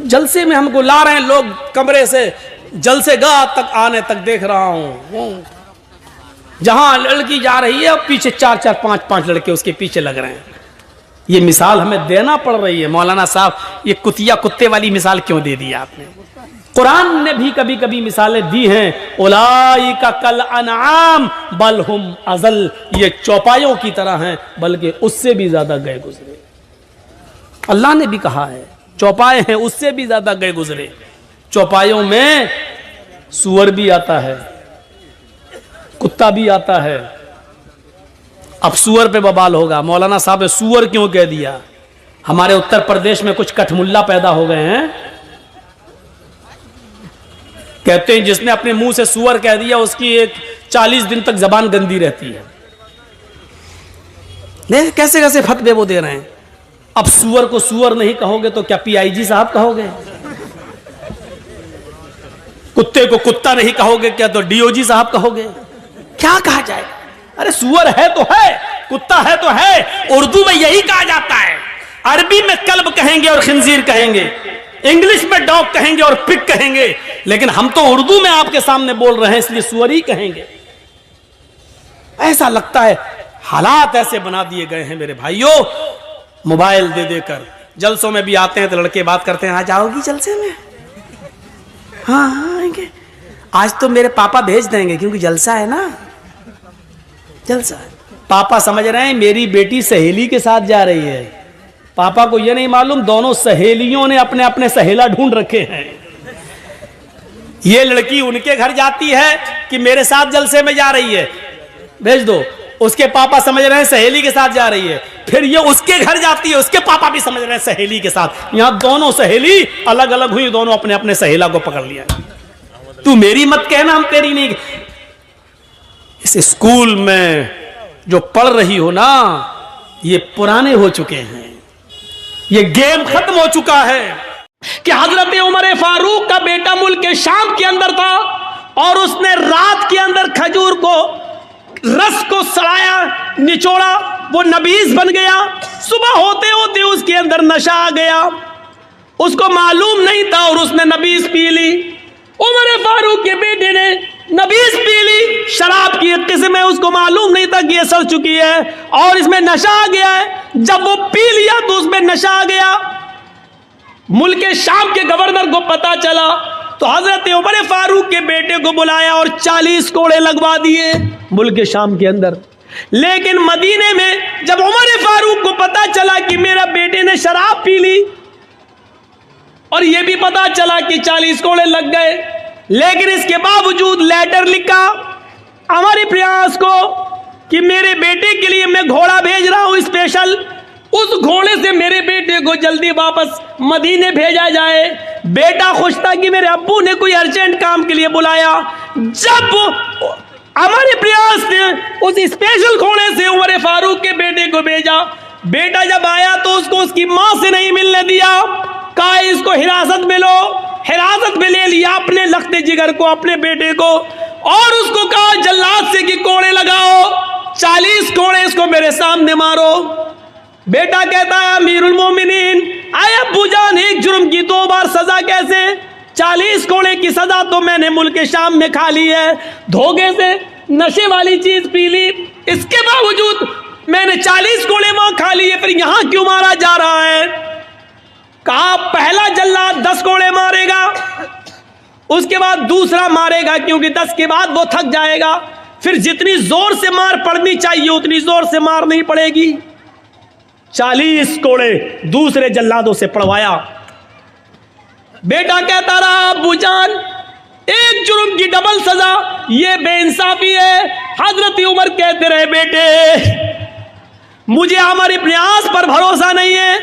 जलसे में हमको ला रहे हैं लोग कमरे से, जलसे गाह तक आने तक देख रहा हूं, जहां लड़की जा रही है पीछे 4-4, 5-5 लड़के उसके पीछे लग रहे हैं। ये मिसाल हमें देना पड़ रही है। मौलाना साहब, ये कुतिया कुत्ते वाली मिसाल क्यों दे दी आपने? कुरान ने भी कभी कभी मिसालें दी हैं। उलाइका कल अनआम बल हुम अज़ल, ये चौपायों की तरह हैं बल्कि उससे भी ज्यादा गए गुजरे। अल्लाह ने भी कहा है चौपाए हैं उससे भी ज्यादा गए गुजरे। चौपायों में सूअर भी आता है, कुत्ता भी आता है। अब सूअर पे बवाल होगा, मौलाना साहब ने सूअर क्यों कह दिया? हमारे उत्तर प्रदेश में कुछ कठमुल्ला पैदा हो गए हैं, कहते हैं जिसने अपने मुंह से सूअर कह दिया उसकी एक 40 दिन तक जबान गंदी रहती है। नहीं, कैसे कैसे फतवे वो दे रहे हैं। अब सूअर को सूअर नहीं कहोगे तो क्या PIG साहब कहोगे? कुत्ते को कुत्ता नहीं कहोगे क्या तो DOG साहब कहोगे? क्या कहा जाए? अरे सूअर है तो है, कुत्ता है तो है। उर्दू में यही कहा जाता है। अरबी में कल्ब कहेंगे और खिंजीर कहेंगे, इंग्लिश में डॉग कहेंगे और पिग कहेंगे, लेकिन हम तो उर्दू में आपके सामने बोल रहे हैं इसलिए सूअर ही कहेंगे। ऐसा लगता है हालात ऐसे बना दिए गए हैं मेरे भाइयों, मोबाइल दे देकर। जलसों में भी आते हैं तो लड़के बात करते हैं, आज आओगी जलसे में? हाँ हाँ आएंगे, आज तो मेरे पापा भेज देंगे क्योंकि जलसा है ना, जलसा है। पापा समझ रहे हैं मेरी बेटी सहेली के साथ जा रही है। पापा को यह नहीं मालूम दोनों सहेलियों ने अपने अपने सहेला ढूंढ रखे हैं। ये लड़की उनके घर जाती है कि मेरे साथ जलसे में जा रही है, भेज दो। उसके पापा समझ रहे हैं सहेली के साथ जा रही है। फिर ये उसके घर जाती है, उसके पापा भी समझ रहे हैं सहेली के साथ। यहां दोनों सहेली अलग अलग हुई, दोनों अपने अपने सहेला को पकड़ लिया। तू मेरी मत कहना, हम तेरी नहीं। इस स्कूल में जो पढ़ रही हो ना, ये पुराने हो चुके हैं, ये गेम खत्म हो चुका है। कि हजरत उमर फारूक का बेटा मुल्क शाम के अंदर था और उसने रात के अंदर खजूर को रस को सड़ाया, निचोड़ा, वो नबीज बन गया। सुबह होते होते उसके अंदर नशा आ गया, उसको मालूम नहीं था और उसने नबीज पी ली। उमर फारूक के बेटे ने नबीज पी ली, शराब की एक किस्म है, उसको मालूम नहीं था कि ये सड़ चुकी है और इसमें नशा आ गया है। जब वो पी लिया तो उसमें नशा आ गया। मुल्क शाम के गवर्नर को पता चला तो हजरत उमर फारूक के बेटे को बुलाया और 40 कोड़े लगवा दिए मुल्क शाम के अंदर। लेकिन मदीने में जब उमर फारूक को पता चला कि मेरा बेटे ने शराब पी ली और यह भी पता चला कि 40 कोड़े लग गए, लेकिन इसके बावजूद लेटर लिखा हमारे प्रयास को कि मेरे बेटे के लिए मैं घोड़ा भेज रहा हूं स्पेशल, उस घोड़े से मेरे बेटे को जल्दी वापस मदीने भेजा जाए। बेटा खुश था कि मेरे अब्बू ने कोई अर्जेंट काम के लिए बुलाया। जब हमारे प्रयास ने उस स्पेशल घोड़े से उमर फारूक के बेटे को भेजा, बेटा जब आया तो उसको उसकी मां से नहीं मिलने दिया, कहा इसको हिरासत में लो। हिरासत में ले लिया अपने लखते जिगर को, अपने बेटे को, और उसको कहा जल्लाद से कि कोड़े लगाओ, 40 कोड़े इसको मेरे सामने मारो। बेटा कहता है अमीरुल मोमिनीन, आए अब्बू जान, एक जुर्म की 2 बार सजा कैसे? 40 कोड़े की सजा तो मैंने मुल्क शाम में खा ली है, धोखे से नशे वाली चीज पी ली, इसके बावजूद मैंने 40 कोड़े वहां खा लिए, फिर यहां क्यों मारा जा रहा है? कहा पहला जल्लाद 10 कोड़े मारेगा, उसके बाद दूसरा मारेगा, क्योंकि 10 के बाद वो थक जाएगा, फिर जितनी जोर से मार पड़नी चाहिए उतनी जोर से मार नहीं पड़ेगी। 40 कोड़े दूसरे जल्लादों से पड़वाया। बेटा कहता रहा अब्बू जान, एक जुर्म की डबल सजा, ये बेइंसाफी है। हजरत उमर कहते रहे बेटे मुझे अमर इब्न आस पर भरोसा नहीं है।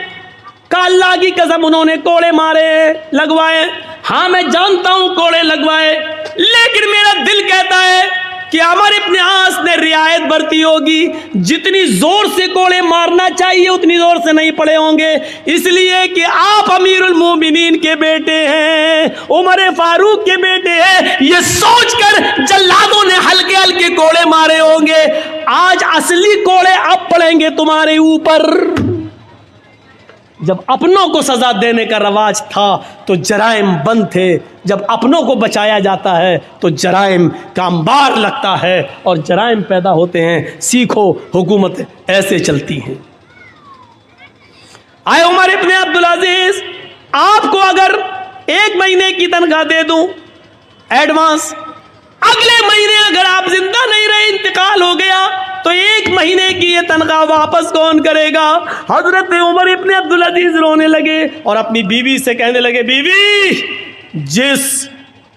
का अल्लाह की कसम उन्होंने कोड़े मारे लगवाए, हाँ मैं जानता हूं कोड़े लगवाए, लेकिन मेरा दिल कहता है कि अमर इब्न आस ने रियायत बरती होगी, जितनी जोर से कोड़े मारना चाहिए उतनी जोर से नहीं पड़े होंगे, इसलिए कि आप अमीरुल मोमिनीन के बेटे हैं, उमर फारूक के बेटे हैं, ये सोचकर जल्लादों ने हल्के हल्के कोड़े मारे होंगे। आज असली कोड़े अब पड़ेंगे तुम्हारे ऊपर। जब अपनों को सजा देने का रवाज था तो जराइम बंद थे, जब अपनों को बचाया जाता है तो जराइम का अंबार लगता है और जराइम पैदा होते हैं। सीखो, हुकूमत ऐसे चलती हैं। आए उमर इब्न अब्दुल अजीज, आपको अगर 1 महीने की तनख्वाह दे दूं एडवांस, अगले महीने अगर आप जिंदा नहीं रहे, इंतकाल हो गया, तो 1 महीने की ये तनख्वाह वापस कौन करेगा? हजरत उमर इब्न अब्दुल अजीज रोने लगे और अपनी बीवी से कहने लगे, बीवी जिस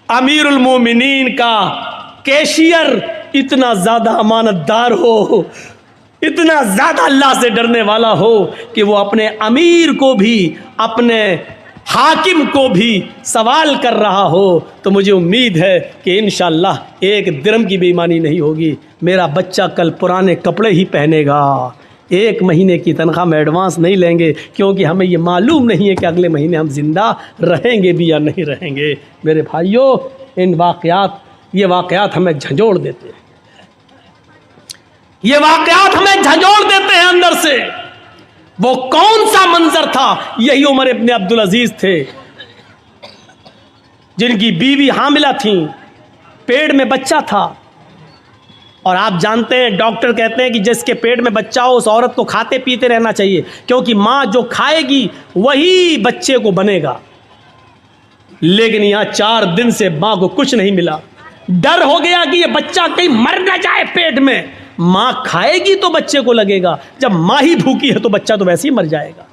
अमीरुल मोमिनीन का कैशियर इतना ज्यादा अमानतदार हो, इतना ज्यादा अल्लाह से डरने वाला हो कि वो अपने अमीर को भी, अपने हाकिम को भी सवाल कर रहा हो, तो मुझे उम्मीद है कि इंशाअल्लाह 1 दिरहम की बेईमानी नहीं होगी। मेरा बच्चा कल पुराने कपड़े ही पहनेगा। 1 महीने की तनख्वाह में एडवांस नहीं लेंगे, क्योंकि हमें ये मालूम नहीं है कि अगले महीने हम जिंदा रहेंगे भी या नहीं रहेंगे। मेरे भाइयों, ये वाक़यात हमें झंझोड़ देते हैं, ये वाक़यात हमें झंझोड़ देते हैं अंदर से। वो कौन सा मंजर था? यही उमर इब्न अब्दुल अजीज थे, जिनकी बीवी हामिला थी, पेट में बच्चा था। और आप जानते हैं, डॉक्टर कहते हैं कि जिसके पेट में बच्चा हो उस औरत को खाते पीते रहना चाहिए, क्योंकि माँ जो खाएगी वही बच्चे को बनेगा। लेकिन यहाँ 4 दिन से माँ को कुछ नहीं मिला। डर हो गया कि ये बच्चा कहीं मर ना जाए पेट में। माँ खाएगी तो बच्चे को लगेगा, जब माँ ही भूखी है तो बच्चा तो वैसे ही मर जाएगा।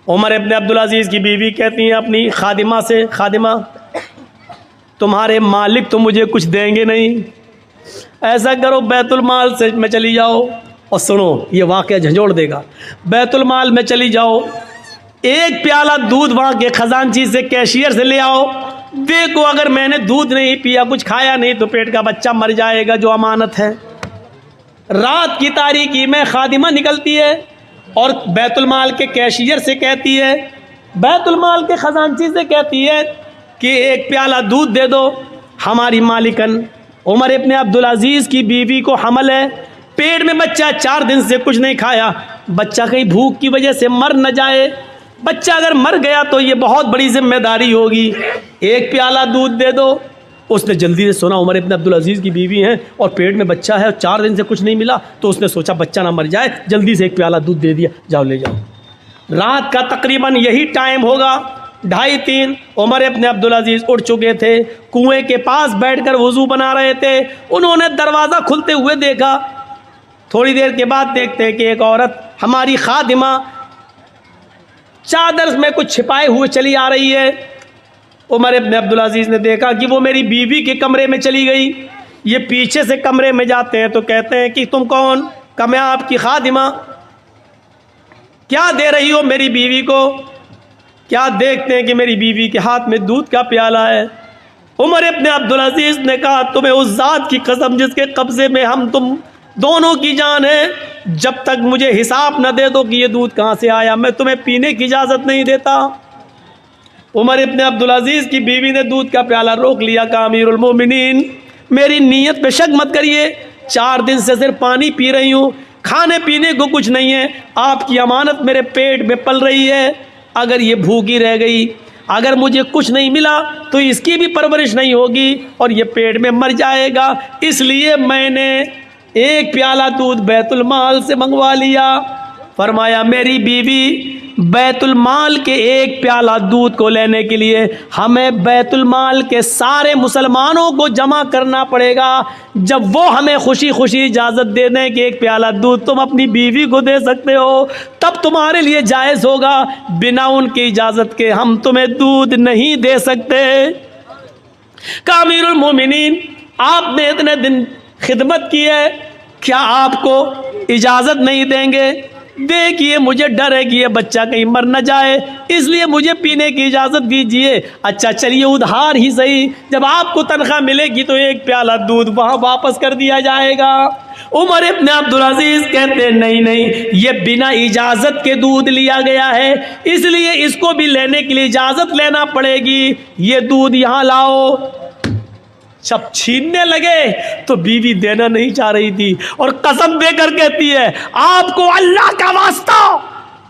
उमर इब्न अब्दुल अजीज की बीवी कहती हैं अपनी खादिमा से, खादिमा तुम्हारे मालिक तो मुझे कुछ देंगे नहीं, ऐसा करो बैतुल माल से में चली जाओ, और सुनो ये वाक़या झंझोड़ देगा। बैतुल माल में चली जाओ, 1 प्याला दूध वहाँ के खजानची से, कैशियर से ले आओ। देखो अगर मैंने दूध नहीं पिया, कुछ खाया नहीं, तो पेट का बच्चा मर जाएगा जो अमानत है। रात की तारीकी में खादिमा निकलती है और बैतुल माल के कैशियर से कहती है, बैतुल माल के खजानची से कहती है कि 1 प्याला दूध दे दो। हमारी मालिकन उमर इब्न अब्दुल अजीज की बीवी को हमल है, पेट में बच्चा, 4 दिन से कुछ नहीं खाया, बच्चा कहीं भूख की वजह से मर न जाए। बच्चा अगर मर गया तो ये बहुत बड़ी जिम्मेदारी होगी, 1 प्याला दूध दे दो। उसने जल्दी से सुना उमर इब्न अब्दुल अजीज की बीवी हैं और पेट में बच्चा है और 4 दिन से कुछ नहीं मिला, तो उसने सोचा बच्चा ना मर जाए, जल्दी से 1 प्याला दूध दे दिया, जाओ ले जाओ। रात का तकरीबन यही टाइम होगा, 2:30। उमर इब्न अब्दुल अजीज उठ चुके थे, कुएं के पास बैठकर वुजू बना रहे थे। उन्होंने दरवाज़ा खुलते हुए देखा। थोड़ी देर के बाद देखते हैं कि एक औरत, हमारी खादिमा, चादर में कुछ छिपाए हुए चली आ रही है। उमर इब्न अब्दुल अजीज ने देखा कि वो मेरी बीवी के कमरे में चली गई। ये पीछे से कमरे में जाते हैं तो कहते हैं कि तुम कौन? कहा मैं आपकी खादिमा। क्या दे रही हो मेरी बीवी को? क्या देखते हैं कि मेरी बीवी के हाथ में दूध का प्याला है। उमर इब्न अब्दुल अजीज ने कहा, तुम्हें उस ज़ात की कसम जिसके कब्जे में हम तुम दोनों की जान है, जब तक मुझे हिसाब न दे दो कि ये दूध कहाँ से आया, मैं तुम्हें पीने की इजाज़त नहीं देता। उमर इब्न अब्दुल अजीज की बीवी ने दूध का प्याला रोक लिया। कहा अमीरुल मोमिनीन, मेरी नीयत पे शक मत करिए, 4 दिन से सिर्फ पानी पी रही हूँ, खाने पीने को कुछ नहीं है। आपकी अमानत मेरे पेट में पल रही है, अगर ये भूखी रह गई, अगर मुझे कुछ नहीं मिला तो इसकी भी परवरिश नहीं होगी और ये पेट में मर जाएगा। इसलिए मैंने एक प्याला दूध बैतुल माल से मंगवा लिया। फरमाया मेरी बीवी, बैतुल माल के एक प्याला दूध को लेने के लिए हमें बैतुल माल के सारे मुसलमानों को जमा करना पड़ेगा। जब वो हमें खुशी खुशी इजाज़त दे दें कि एक प्याला दूध तुम अपनी बीवी को दे सकते हो, तब तुम्हारे लिए जायज़ होगा। बिना उनकी इजाज़त के हम तुम्हें दूध नहीं दे सकते। का अमीरुल मोमिनीन, आपने इतने दिन खिदमत की है, क्या आपको इजाज़त नहीं देंगे? देखिए मुझे डर है कि ये बच्चा कहीं मर न जाए, इसलिए मुझे पीने की इजाज़त दीजिए। अच्छा चलिए उधार ही सही, जब आपको तनख्वाह मिलेगी तो एक प्याला दूध वहाँ वापस कर दिया जाएगा। उमर इब्न अब्दुल अजीज कहते नहीं नहीं, ये बिना इजाज़त के दूध लिया गया है, इसलिए इसको भी लेने के लिए इजाज़त लेना पड़ेगी। ये दूध यहाँ लाओ। जब छीनने लगे तो बीवी देना नहीं चाह रही थी और कसम देकर कहती है, आपको अल्लाह का वास्ता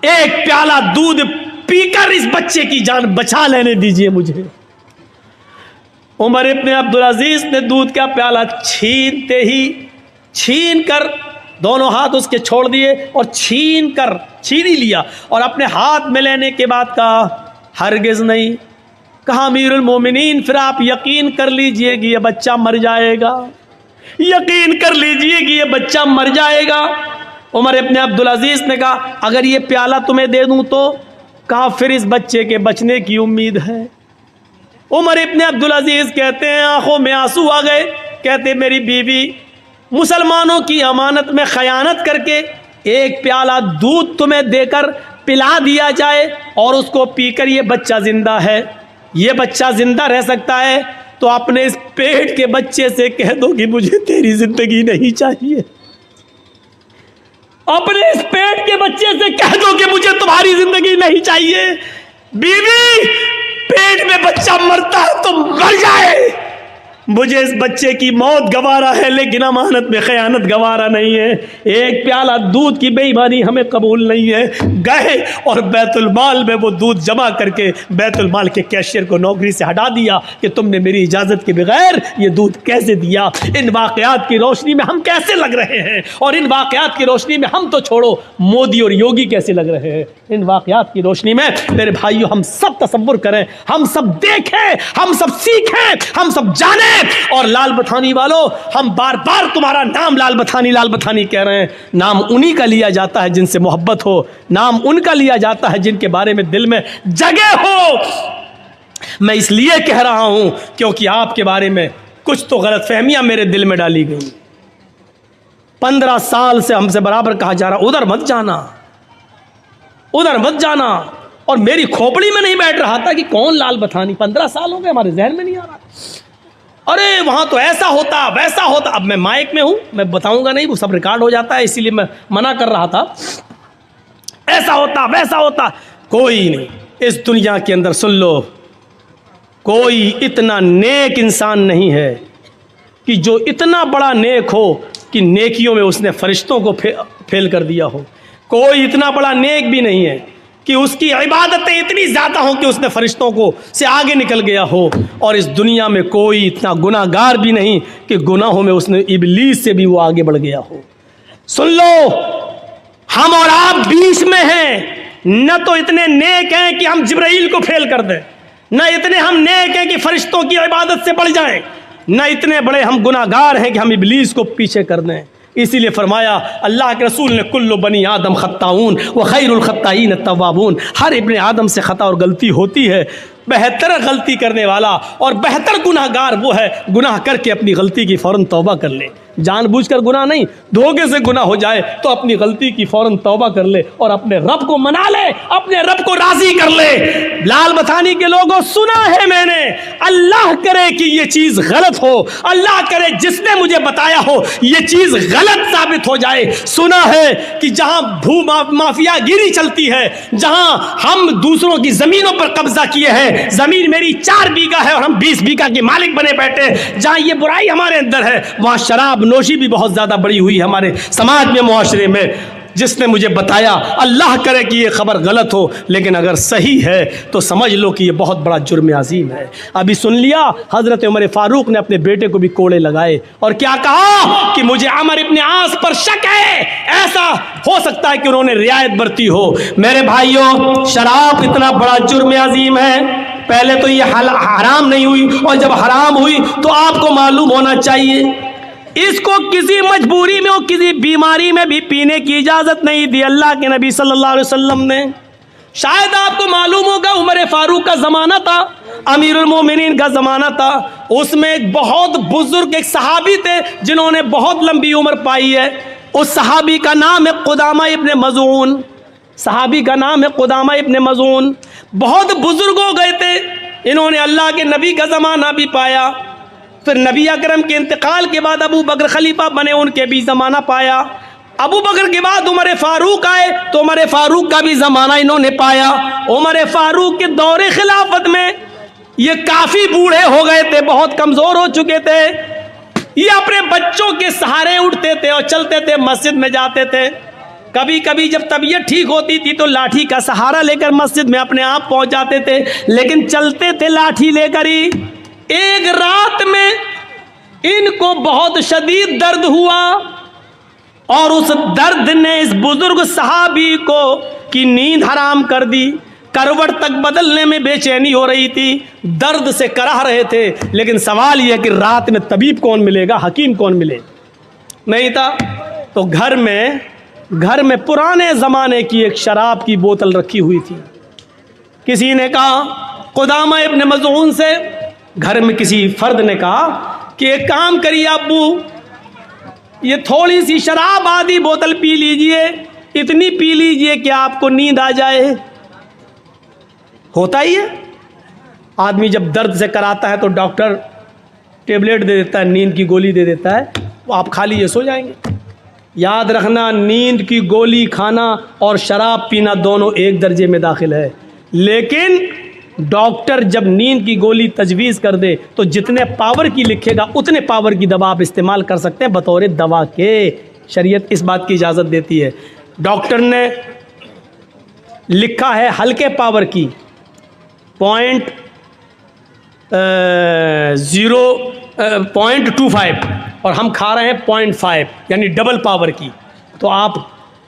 एक प्याला दूध पीकर इस बच्चे की जान बचा लेने दीजिए मुझे। उमर इब्न अब्दुल अजीज ने दूध का प्याला छीन कर दोनों हाथ उसके छोड़ दिए और छीन ही लिया और अपने हाथ में लेने के बाद कहा, हरगिज नहीं। कहा अमीरुल मोमिनीन, फिर आप यकीन कर लीजिए कि ये बच्चा मर जाएगा, यकीन कर लीजिए कि ये बच्चा मर जाएगा। उमर इब्न अब्दुल अजीज ने कहा, अगर ये प्याला तुम्हें दे दूं तो? कहा फिर इस बच्चे के बचने की उम्मीद है। उमर इब्न अब्दुल अजीज कहते हैं आंखों में आंसू आ गए। कहते मेरी बीवी, मुसलमानों की अमानत में खयानत करके एक प्याला दूध तुम्हें देकर पिला दिया जाए और उसको पीकर ये बच्चा जिंदा है, ये बच्चा जिंदा रह सकता है, तो अपने इस पेट के बच्चे से कह दो कि मुझे तेरी जिंदगी नहीं चाहिए। अपने इस पेट के बच्चे से कह दो कि मुझे तुम्हारी जिंदगी नहीं चाहिए। बीवी, पेट में बच्चा मरता है तो मर जाए, मुझे इस बच्चे की मौत गवारा है, लेकिन अमानत में खयानत गवारा नहीं है। एक प्याला दूध की बेईमानी हमें कबूल नहीं है। गए और बैतुल माल में वो दूध जमा करके बैतुल माल के कैशियर को नौकरी से हटा दिया कि तुमने मेरी इजाज़त के बगैर ये दूध कैसे दिया। इन वाक़यात की रोशनी में हम कैसे लग रहे हैं, और इन वाक़यात की रोशनी में हम तो छोड़ो मोदी और योगी कैसे लग रहे हैं। इन वाक़यात की रोशनी में मेरे भाइयों हम सब तसव्वुर करें, हम सब देखें, हम सब सीखें, हम सब जानें। और लाल बथानी वालों, हम बार बार तुम्हारा नाम लाल बथानी कह रहे हैं। नाम उन्हीं का लिया जाता है जिनसे मोहब्बत हो, नाम उनका लिया जाता है जिनके बारे में दिल में जगह हो। मैं इसलिए कह रहा हूं क्योंकि आपके बारे में कुछ तो गलतफहमियां मेरे दिल में डाली गई। 15 साल से हमसे बराबर कहा जा रहा, उधर मत जाना, उधर मत जाना, और मेरी खोपड़ी में नहीं बैठ रहा था कि कौन लाल बथानी। 15 साल हो गए, हमारे जहन में नहीं आ रहा। अरे वहाँ तो ऐसा होता वैसा होता। अब मैं माइक में हूँ, मैं बताऊँगा नहीं, वो सब रिकॉर्ड हो जाता है, इसीलिए मैं मना कर रहा था। ऐसा होता वैसा होता, कोई नहीं इस दुनिया के अंदर, सुन लो, कोई इतना नेक इंसान नहीं है कि जो इतना बड़ा नेक हो कि नेकियों में उसने फरिश्तों को फेल कर दिया हो। कोई इतना बड़ा नेक भी नहीं है कि उसकी इबादतें इतनी ज़्यादा हों कि उसने फरिश्तों को से आगे निकल गया हो। और इस दुनिया में कोई इतना गुनाहगार भी नहीं कि गुनाहों में उसने इबलीस से भी वो आगे बढ़ गया हो। सुन लो, हम और आप बीच में हैं। न तो इतने नेक हैं कि हम जिब्राइल को फेल कर दें, न इतने हम नेक हैं कि फरिश्तों की इबादत से बढ़ जाएं, न इतने बड़े हम गुनाहगार हैं कि हम इबलीस को पीछे कर दें। इसीलिए फरमाया अल्लाह के रसूल ने, कुल्लु बनी आदम खत्ताऊन व खैरुल खत्ताईन तव्वाबून। हर इब्ने आदम से खता और गलती होती है, बेहतर गलती करने वाला और बेहतर गुनाहगार वो है गुनाह करके अपनी गलती की फ़ौरन तौबा कर ले। जानबूझकर गुनाह नहीं, धोखे से गुनाह हो जाए तो अपनी गलती की फ़ौरन तौबा कर ले और अपने रब को मना ले, अपने रब को राज़ी कर ले। लाल बथानी के लोगों, सुना है मैंने, अल्लाह करे कि ये चीज़ गलत हो, अल्लाह करे जिसने मुझे बताया हो ये चीज़ गलत साबित हो जाए। सुना है कि जहाँ भू माफियागिरी चलती है, जहाँ हम दूसरों की ज़मीनों पर कब्जा किए हैं, ज़मीन मेरी 4 बीघा है और हम 20 बीघा के मालिक बने बैठे, जहाँ ये बुराई हमारे अंदर है, वहाँ शराब नोशी भी बहुत ज़्यादा बड़ी हुई है हमारे समाज में, मुआशरे में। जिसने मुझे बताया। अल्लाह करे कि ये खबर गलत हो, लेकिन अगर सही है तो समझ लो कि ये बहुत बड़ा जुर्म अजीम है। अभी सुन लिया, हज़रत उमर फारूक ने अपने बेटे को भी कोड़े लगाए और क्या कहा कि मुझे अमर इब्न आस पर शक है, ऐसा हो सकता है कि उन्होंने रियायत बरती हो। मेरे भाइयों, शराब इतना बड़ा जुर्म अजीम है। पहले तो ये हराम नहीं हुई, और जब हराम हुई तो आपको मालूम होना चाहिए इसको किसी मजबूरी में और किसी बीमारी में भी पीने की इजाज़त नहीं दी अल्लाह के नबी सल्लल्लाहु अलैहि वसल्लम ने। शायद आपको मालूम होगा, उमर फारूक का ज़माना था, अमीरुल मोमिनीन का ज़माना था। उसमें एक बहुत बुजुर्ग एक सहाबी थे जिन्होंने बहुत लंबी उम्र पाई है। उस सहाबी का नाम है कुदामा इब्न मज़ून। सहाबी का नाम है कुदामा इब्न मज़ून। बहुत बुजुर्ग हो गए थे, इन्होंने अल्लाह के नबी का ज़माना भी पाया। फिर नबी अकरम के इंतकाल के बाद अबू बकर खलीफा बने, उनके भी ज़माना पाया। अबू बकर के बाद उमर फारूक आए तो उमर फारूक का भी ज़माना इन्होंने पाया। उमर फारूक के दौरे खिलाफत में ये काफ़ी बूढ़े हो गए थे, बहुत कमज़ोर हो चुके थे। ये अपने बच्चों के सहारे उठते थे और चलते थे, मस्जिद में जाते थे। कभी कभी जब तबीयत ठीक होती थी तो लाठी का सहारा लेकर मस्जिद में अपने आप पहुंच जाते थे, लेकिन चलते थे लाठी लेकर ही। एक रात में इनको बहुत शदीद दर्द हुआ और उस दर्द ने इस बुजुर्ग सहाबी को की नींद हराम कर दी। करवट तक बदलने में बेचैनी हो रही थी, दर्द से कराह रहे थे। लेकिन सवाल यह कि रात में तबीब कौन मिलेगा, हकीम कौन मिले, नहीं था। तो घर में पुराने ज़माने की एक शराब की बोतल रखी हुई थी। किसी ने कहा, कुदामा इब्न मज़ून से, घर में किसी फर्द ने कहा कि एक काम करिए अब्बू, ये थोड़ी सी शराब आधी बोतल पी लीजिए, इतनी पी लीजिए कि आपको नींद आ जाए। होता ही है, आदमी जब दर्द से कराता है तो डॉक्टर टेबलेट दे देता है, नींद की गोली दे देता है, वो आप खा लीजिए, सो जाएंगे। याद रखना, नींद की गोली खाना और शराब पीना दोनों एक दर्जे में दाखिल है। लेकिन डॉक्टर जब नींद की गोली तजवीज़ कर दे तो जितने पावर की लिखेगा उतने पावर की दवा आप इस्तेमाल कर सकते हैं बतौर दवा के। शरीयत इस बात की इजाज़त देती है। डॉक्टर ने लिखा है हल्के पावर की 0.25 और हम खा रहे हैं 0.5, यानी डबल पावर की। तो आप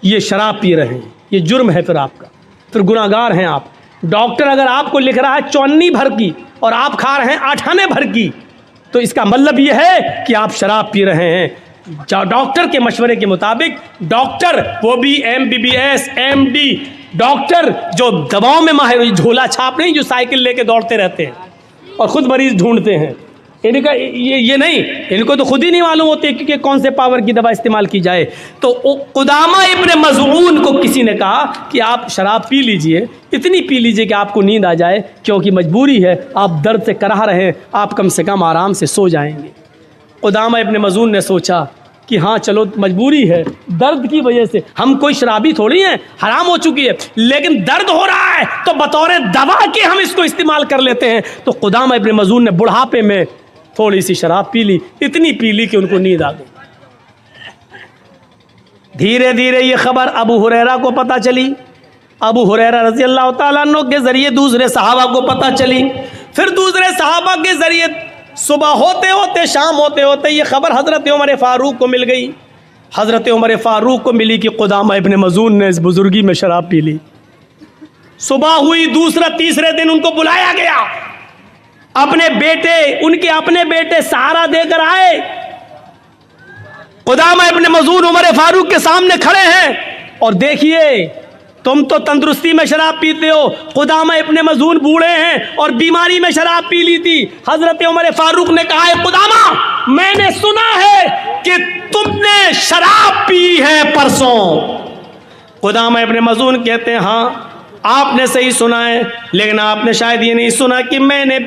ये शराब पी रहे हैं, ये जुर्म है, फिर आपका, फिर गुनाहगार हैं आप। डॉक्टर अगर आपको लिख रहा है 54 भर की और आप खा रहे हैं 98 भर की, तो इसका मतलब ये है कि आप शराब पी रहे हैं। डॉक्टर के मशवरे के मुताबिक, डॉक्टर वो भी MBBS MD डॉक्टर जो दवाओं में माहिर, झोला छाप नहीं जो साइकिल लेके दौड़ते रहते हैं और ख़ुद मरीज़ ढूंढते हैं, इनका ये नहीं, इनको तो खुद ही नहीं मालूम होती कि कौन से पावर की दवा इस्तेमाल की जाए। तो कुदामा इब्न मज़ऊन को किसी ने कहा कि आप शराब पी लीजिए, इतनी पी लीजिए कि आपको नींद आ जाए, क्योंकि मजबूरी है, आप दर्द से कराह रहे हैं, आप कम से कम आराम से सो जाएंगे। कुदामा इब्न मज़ऊन ने सोचा कि हाँ चलो, मजबूरी है, दर्द की वजह से, हम कोई शराबी थोड़ी हैं, हराम हो चुकी है, लेकिन दर्द हो रहा है तो बतौर दवा के हम इसको इस्तेमाल कर लेते हैं। तो कुदामा इब्न मज़ऊन ने बुढ़ापे में थोड़ी सी शराब पी ली, इतनी पी ली कि उनको नींद आ गई। धीरे धीरे ये खबर अबू हुरैरा को पता चली, अबू हुरैरा रज़ी अल्लाह तआला अन्हु के ज़रिए दूसरे सहाबा को पता चली, फिर दूसरे सहाबा के ज़रिए सुबह होते होते, शाम होते होते ये खबर हज़रत उमर फ़ारूक को मिल गई। हज़रत उमर फ़ारूक को मिली कि कुदामा इब्न मज़ऊन ने इस बुज़ुर्गी में शराब पी ली। सुबह हुई, दूसरा तीसरे दिन उनको बुलाया गया, अपने बेटे, उनके अपने बेटे सहारा देकर आए। कुदामा इब्न मज़ऊन उमर फारूक के सामने खड़े हैं और देखिए, तुम तो तंदुरुस्ती में शराब पीते हो, कुदामा इब्न मज़ऊन बूढ़े हैं और बीमारी में शराब पी ली थी। हजरत उमर फारूक ने कहा है, कुदामा मैंने सुना है कि तुमने शराब पी है परसों। कुदामा इब्न मज़ऊन कहते हैं, हाँ आपने सही सुना है, लेकिन आपने शायद ये नहीं सुना कि मैंने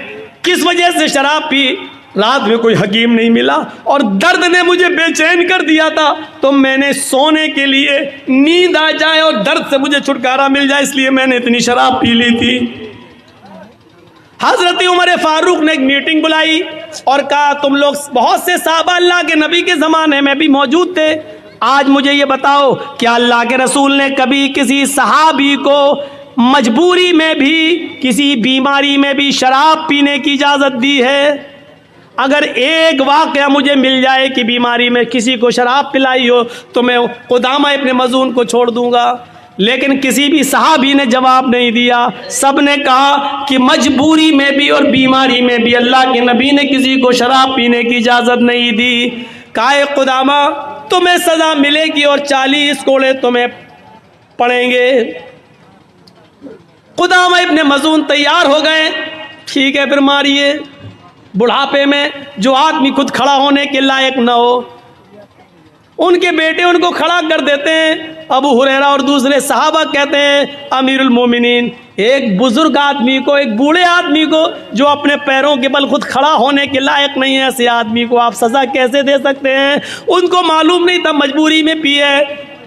किस वजह से शराब पी। रात में कोई हकीम नहीं मिला और दर्द ने मुझे बेचैन कर दिया था, तो मैंने सोने के लिए, नींद आ जाए और दर्द से मुझे छुटकारा मिल जाए, इसलिए मैंने इतनी शराब पी ली थी। हजरत उमर फारूक ने एक मीटिंग बुलाई और कहा, तुम लोग, बहुत से साहबा अल्लाह के नबी के ज़माने में भी मौजूद थे, आज मुझे ये बताओ, क्या अल्लाह के रसूल ने कभी किसी सहाबी को मजबूरी में भी, किसी बीमारी में भी शराब पीने की इजाज़त दी है? अगर एक वाक़या मुझे मिल जाए कि बीमारी में किसी को शराब पिलाई हो तो मैं कुदामा इब्न मज़ून को छोड़ दूंगा, लेकिन किसी भी सहाबी ने जवाब नहीं दिया। सब ने कहा कि मजबूरी में भी और बीमारी में भी अल्लाह के नबी ने किसी को शराब पीने की इजाज़त नहीं दी। कहा कुदामा तुम्हें सज़ा मिलेगी और 40 कोड़े तुम्हें पड़ेंगे। कुदामा इब्न मज़ून तैयार हो गए, ठीक है फिर मारिए। बुढ़ापे में जो आदमी खुद खड़ा होने के लायक न हो, उनके बेटे उनको खड़ा कर देते हैं। अबू हुरैरा और दूसरे सहाबा कहते हैं अमीरुल मोमिनीन, एक बुजुर्ग आदमी को, एक बूढ़े आदमी को जो अपने पैरों के बल खुद खड़ा होने के लायक नहीं है, ऐसे आदमी को आप सज़ा कैसे दे सकते हैं? उनको मालूम नहीं था मजबूरी में पिए।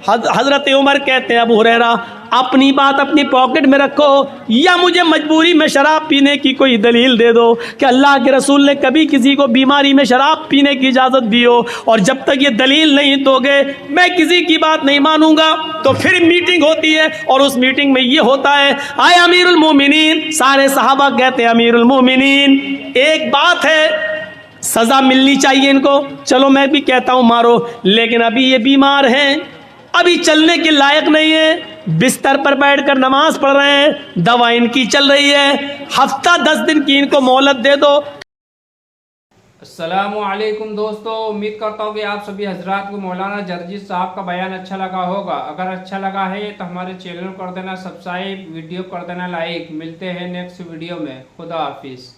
हज़रत उमर कहते हैं अबू हुरैरा अपनी बात अपनी पॉकेट में रखो, या मुझे मजबूरी में शराब पीने की कोई दलील दे दो कि अल्लाह के रसूल ने कभी किसी को बीमारी में शराब पीने की इजाज़त दी हो, और जब तक ये दलील नहीं दोगे मैं किसी की बात नहीं मानूंगा। तो फिर मीटिंग होती है और उस मीटिंग में ये होता है, आए अमीरुल मोमिनीन, सारे सहाबा कहते हैं अमीरुल मोमिनीन एक बात है, सज़ा मिलनी चाहिए इनको, चलो मैं भी कहता हूँ मारो, लेकिन अभी ये बीमार हैं, अभी चलने के लायक नहीं है, बिस्तर पर बैठकर नमाज पढ़ रहे हैं, दवा इनकी चल रही है, हफ्ता 10 दिन की इनको मोहलत दे दो। अस्सलामुअलैकुम दोस्तों, उम्मीद करता हूँ कि आप सभी हजरात को मौलाना जर्जिस साहब का बयान अच्छा लगा होगा। अगर अच्छा लगा है तो हमारे चैनल को कर देना सब्सक्राइब, वीडियो कर देना लाइक। मिलते हैं नेक्स्ट वीडियो में। खुदा हाफिज़।